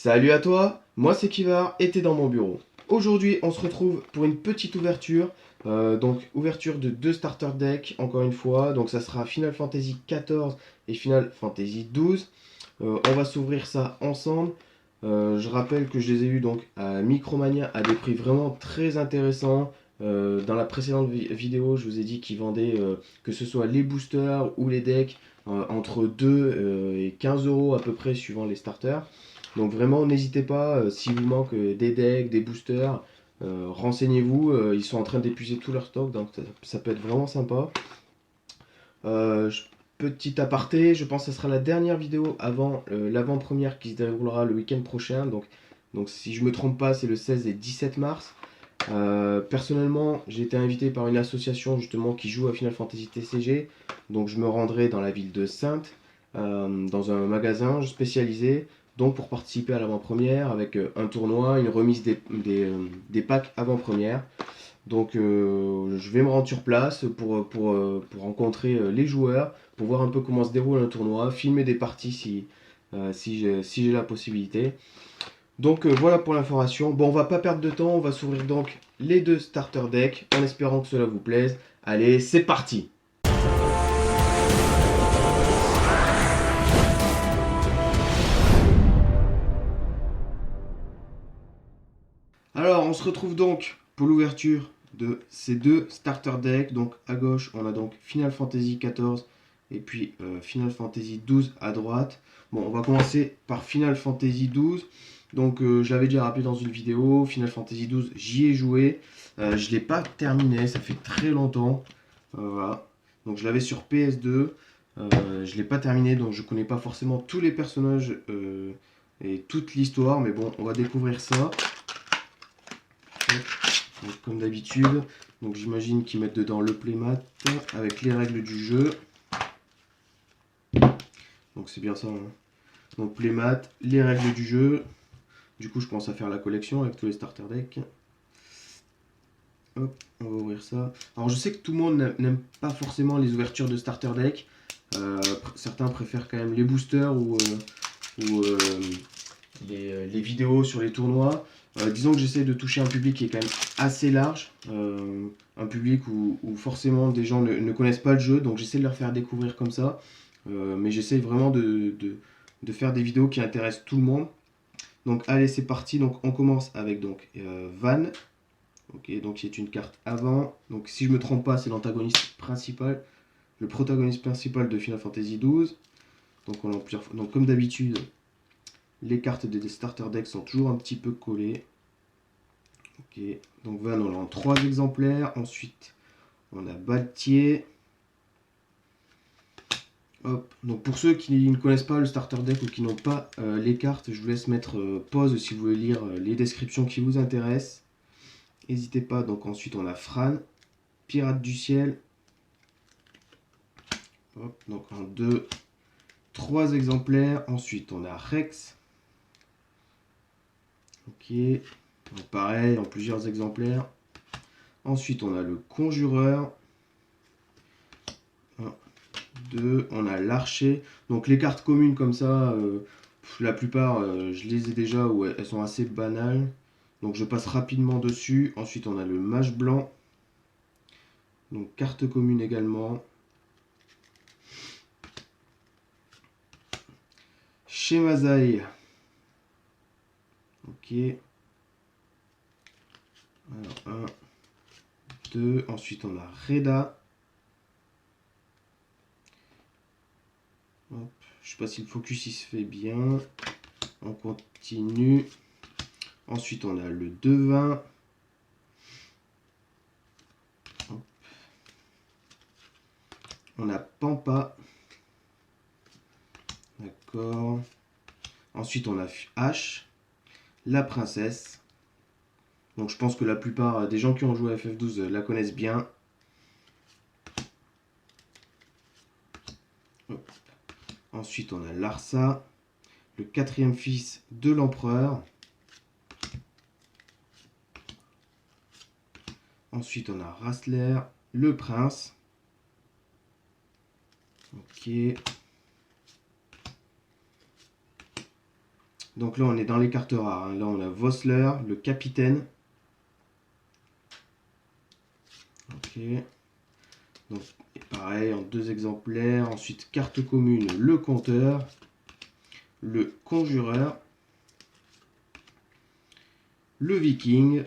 Salut à toi, moi c'est Kivar et t'es dans mon bureau. Aujourd'hui on se retrouve pour une petite ouverture, donc ouverture de deux starter decks encore une fois, donc ça sera Final Fantasy XIV et Final Fantasy XII. On va s'ouvrir ça ensemble. Je rappelle que je les ai eu donc à Micromania à des prix vraiment très intéressants. Dans la précédente vidéo, je vous ai dit qu'ils vendaient que ce soit les boosters ou les decks entre 2 et 15 euros à peu près suivant les starters. Donc vraiment, n'hésitez pas, s'il vous manque des decks, des boosters, renseignez-vous. Ils sont en train d'épuiser tout leur stock, donc ça peut être vraiment sympa. Petit aparté, je pense que ce sera la dernière vidéo avant l'avant-première qui se déroulera le week-end prochain. Donc si je me trompe pas, c'est le 16 et 17 mars. Personnellement, j'ai été invité par une association justement qui joue à Final Fantasy TCG. Donc je me rendrai dans la ville de Saintes, dans un magasin spécialisé. Donc pour participer à l'avant-première avec un tournoi, une remise des packs avant-première. Donc je vais me rendre sur place pour rencontrer les joueurs, pour voir un peu comment se déroule un tournoi, filmer des parties si j'ai la possibilité. Donc voilà pour l'information. Bon, on va pas perdre de temps, on va s'ouvrir donc les deux starter decks en espérant que cela vous plaise. Allez, c'est parti. Alors, on se retrouve donc pour l'ouverture de ces deux starter decks. Donc à gauche, on a donc Final Fantasy XIV et puis Final Fantasy XII à droite. Bon, on va commencer par Final Fantasy XII. Donc je l'avais déjà rappelé dans une vidéo, Final Fantasy XII, j'y ai joué. Je ne l'ai pas terminé, ça fait très longtemps. Voilà. Donc je l'avais sur PS2. Je ne l'ai pas terminé, donc je ne connais pas forcément tous les personnages et toute l'histoire. Mais bon, on va découvrir ça. Donc, comme d'habitude, donc j'imagine qu'ils mettent dedans le playmat avec les règles du jeu. Donc c'est bien ça. Hein. Donc playmat, les règles du jeu. Du coup, je pense à faire la collection avec tous les starter decks. Hop, on va ouvrir ça. Alors je sais que tout le monde n'aime pas forcément les ouvertures de starter deck. Certains préfèrent quand même les boosters ou les vidéos sur les tournois. Disons que j'essaie de toucher un public qui est quand même assez large, un public où forcément des gens ne connaissent pas le jeu, donc j'essaie de leur faire découvrir comme ça. Mais j'essaie vraiment de faire des vidéos qui intéressent tout le monde. Donc allez, c'est parti. Donc on commence avec donc Van. Ok, donc c'est une carte avant. Donc si je me trompe pas, c'est l'antagoniste principal, le protagoniste principal de Final Fantasy XII. Donc on a plusieurs fois. Donc comme d'habitude, les cartes des starter decks sont toujours un petit peu collées. Ok, donc Van, on l'a en 3 exemplaires. Ensuite, on a Baltier. Hop. Donc pour ceux qui ne connaissent pas le starter deck ou qui n'ont pas les cartes, je vous laisse mettre pause si vous voulez lire les descriptions qui vous intéressent. N'hésitez pas. Donc ensuite, on a Fran, Pirate du ciel. Hop, donc en 2, 3 exemplaires. Ensuite, on a Rex. Ok. Donc pareil, en plusieurs exemplaires. Ensuite, on a le Conjureur. 1, 2. On a l'Archer. Donc les cartes communes comme ça, la plupart, je les ai déjà ou elles sont assez banales. Donc je passe rapidement dessus. Ensuite, on a le Mage Blanc. Donc carte commune également. Shemazai. Ok. Alors 1, 2. Ensuite, on a Reda. Hop. Je sais pas si le focus il se fait bien. On continue. Ensuite, on a le Devin. Hop. On a Pampa. D'accord. Ensuite, on a H. La princesse. Donc, je pense que la plupart des gens qui ont joué à FF12 la connaissent bien. Hop. Ensuite, on a Larsa. Le quatrième fils de l'empereur. Ensuite, on a Rassler, le prince. Ok. Donc là, on est dans les cartes rares. Hein. Là, on a Vossler, le capitaine. Ok. Donc, pareil, en 2 exemplaires. Ensuite, carte commune, le compteur, le conjureur, le viking,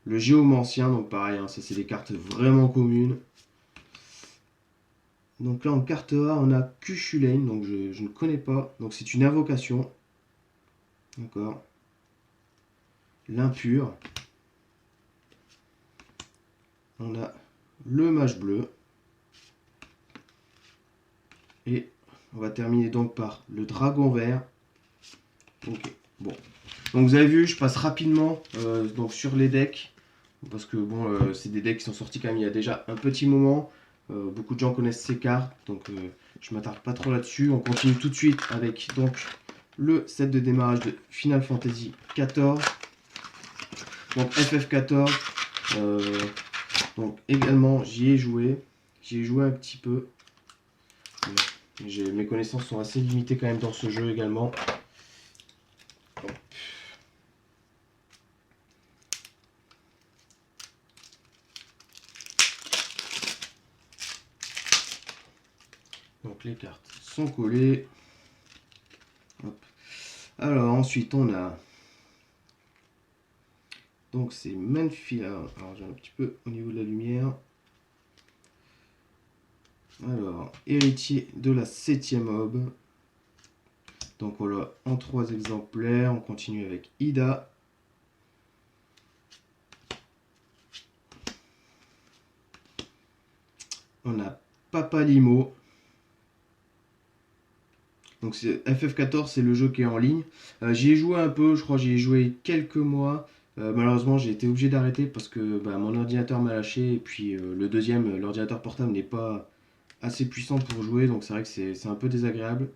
le géomancien. Donc, pareil, hein, ça, c'est des cartes vraiment communes. Donc là, en carte rare, on a Cuchulain. Donc, je ne connais pas. Donc, c'est une invocation. D'accord. L'impur. On a le mage bleu. Et on va terminer donc par le dragon vert. Ok, bon. Donc vous avez vu, je passe rapidement donc sur les decks. Parce que bon, c'est des decks qui sont sortis quand même il y a déjà un petit moment. Beaucoup de gens connaissent ces cartes. Donc je m'attarde pas trop là-dessus. On continue tout de suite avec donc le set de démarrage de Final Fantasy XIV. Donc FF14. Donc également j'y ai joué. J'y ai joué un petit peu. Mes connaissances sont assez limitées quand même dans ce jeu également. Hop. Donc les cartes sont collées. Hop. Alors ensuite on a donc c'est Manfield. Alors j'ai un petit peu au niveau de la lumière. Alors héritier de la 7e aube. Donc voilà en 3 exemplaires. On continue avec Ida. On a Papa Limo. Donc FF14 c'est le jeu qui est en ligne. J'y ai joué un peu, je crois j'y ai joué quelques mois. Malheureusement j'ai été obligé d'arrêter parce que mon ordinateur m'a lâché. Et puis le deuxième, l'ordinateur portable n'est pas assez puissant pour jouer. Donc c'est vrai que c'est un peu désagréable.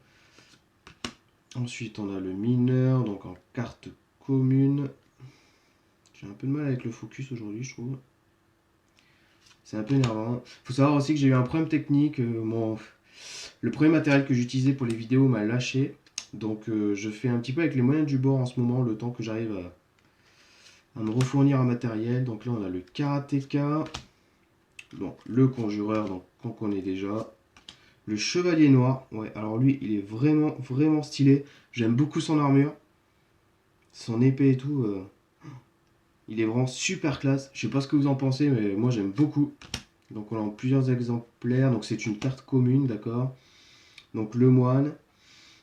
Ensuite on a le mineur, donc en carte commune. J'ai un peu de mal avec le focus aujourd'hui je trouve. C'est un peu énervant. Faut savoir aussi que j'ai eu un problème technique. Le premier matériel que j'utilisais pour les vidéos m'a lâché. Donc je fais un petit peu avec les moyens du bord en ce moment, le temps que j'arrive à me refournir un matériel. Donc là on a le karatéka, donc le conjureur, donc qu'on connaît déjà. Le chevalier noir, ouais, alors lui il est vraiment vraiment stylé. J'aime beaucoup son armure, son épée et tout. Il est vraiment super classe. Je sais pas ce que vous en pensez, mais moi j'aime beaucoup. Donc on a en plusieurs exemplaires. Donc c'est une carte commune, d'accord. Donc le moine.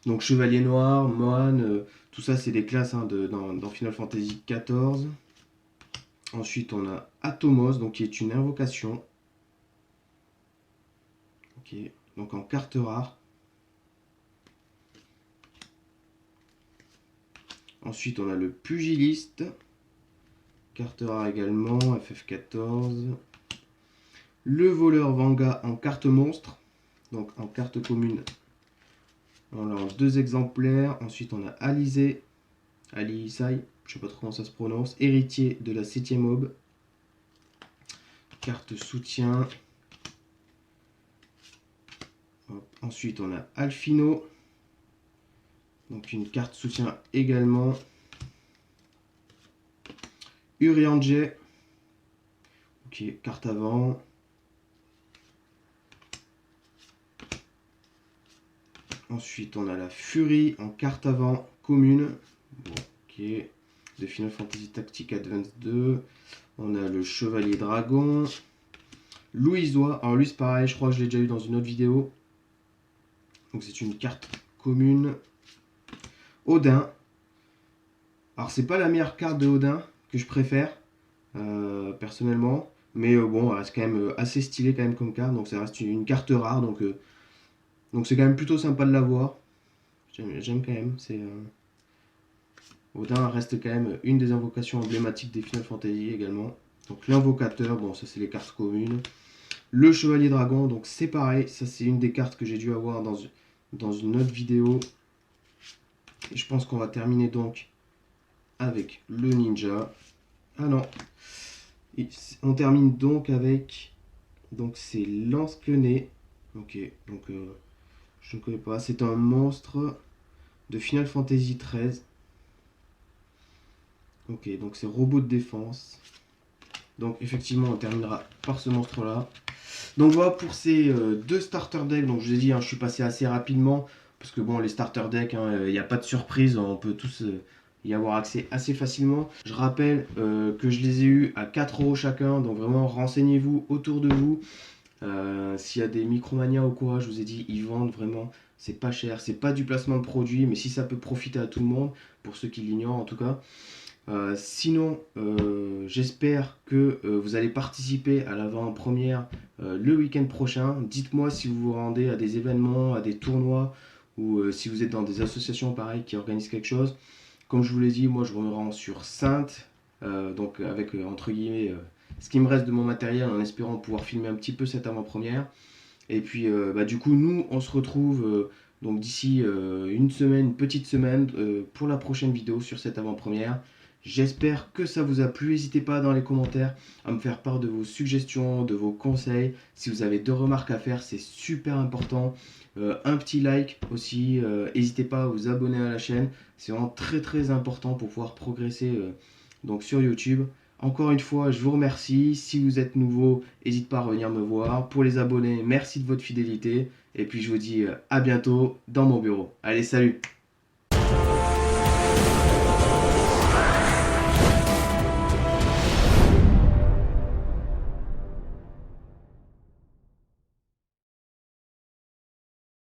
Donc chevalier noir, moine, tout ça c'est des classes hein, dans Final Fantasy XIV. Ensuite on a Atomos, donc qui est une invocation. Ok, donc en carte rare. Ensuite on a le pugiliste. Carte rare également, FF14. Le voleur Vanga en carte monstre. Donc en carte commune. On l'a en 2 exemplaires. Ensuite on a Alizé. Alisai, je sais pas trop comment ça se prononce. Héritier de la 7e aube. Carte soutien. Hop. Ensuite on a Alfino. Donc une carte soutien également. Urianger. Ok, carte avant. Ensuite, on a la Furie en carte avant commune. Bon, ok. De Final Fantasy Tactics Advance 2. On a le Chevalier Dragon. Louisois. Alors lui, c'est pareil, je crois que je l'ai déjà eu dans une autre vidéo. Donc c'est une carte commune. Odin. Alors c'est pas la meilleure carte de Odin que je préfère, personnellement. Mais bon, elle reste quand même assez stylé quand même comme carte. Donc ça reste une carte rare. Donc c'est quand même plutôt sympa de l'avoir. J'aime quand même. Odin reste quand même une des invocations emblématiques des Final Fantasy également. Donc l'invocateur, bon ça c'est les cartes communes. Le chevalier dragon, donc c'est pareil. Ça c'est une des cartes que j'ai dû avoir dans une autre vidéo. Et je pense qu'on va terminer donc avec le ninja. Ah non. Et on termine donc avec... Donc c'est lance-quenée. Ok, donc... je ne connais pas. C'est un monstre. de Final Fantasy XIII. Ok, donc c'est robot de défense. Donc effectivement, on terminera par ce monstre-là. Donc voilà pour ces deux starter decks. Donc je vous ai dit, hein, je suis passé assez rapidement. Parce que bon, les starter decks, il n'y a pas de surprise. On peut tous y avoir accès assez facilement. Je rappelle que je les ai eus à 4 € chacun. Donc vraiment, renseignez-vous autour de vous. S'il y a des Micromania ou quoi, je vous ai dit, ils vendent vraiment. C'est pas cher. C'est pas du placement de produit. Mais si ça peut profiter à tout le monde, pour ceux qui l'ignorent en tout cas. Sinon, j'espère que vous allez participer à l'avant-première le week-end prochain. Dites-moi si vous vous rendez à des événements, à des tournois ou si vous êtes dans des associations pareilles qui organisent quelque chose. Comme je vous l'ai dit, moi je me rends sur Sainte, donc avec entre guillemets ce qui me reste de mon matériel en espérant pouvoir filmer un petit peu cette avant-première. Et puis du coup, nous on se retrouve donc d'ici une semaine, une petite semaine pour la prochaine vidéo sur cette avant-première. J'espère que ça vous a plu. N'hésitez pas dans les commentaires à me faire part de vos suggestions, de vos conseils. Si vous avez deux remarques à faire, c'est super important. Un petit like aussi. N'hésitez pas à vous abonner à la chaîne. C'est vraiment très très important pour pouvoir progresser donc sur YouTube. Encore une fois, je vous remercie. Si vous êtes nouveau, n'hésitez pas à revenir me voir. Pour les abonnés, merci de votre fidélité. Et puis je vous dis à bientôt dans mon bureau. Allez, salut!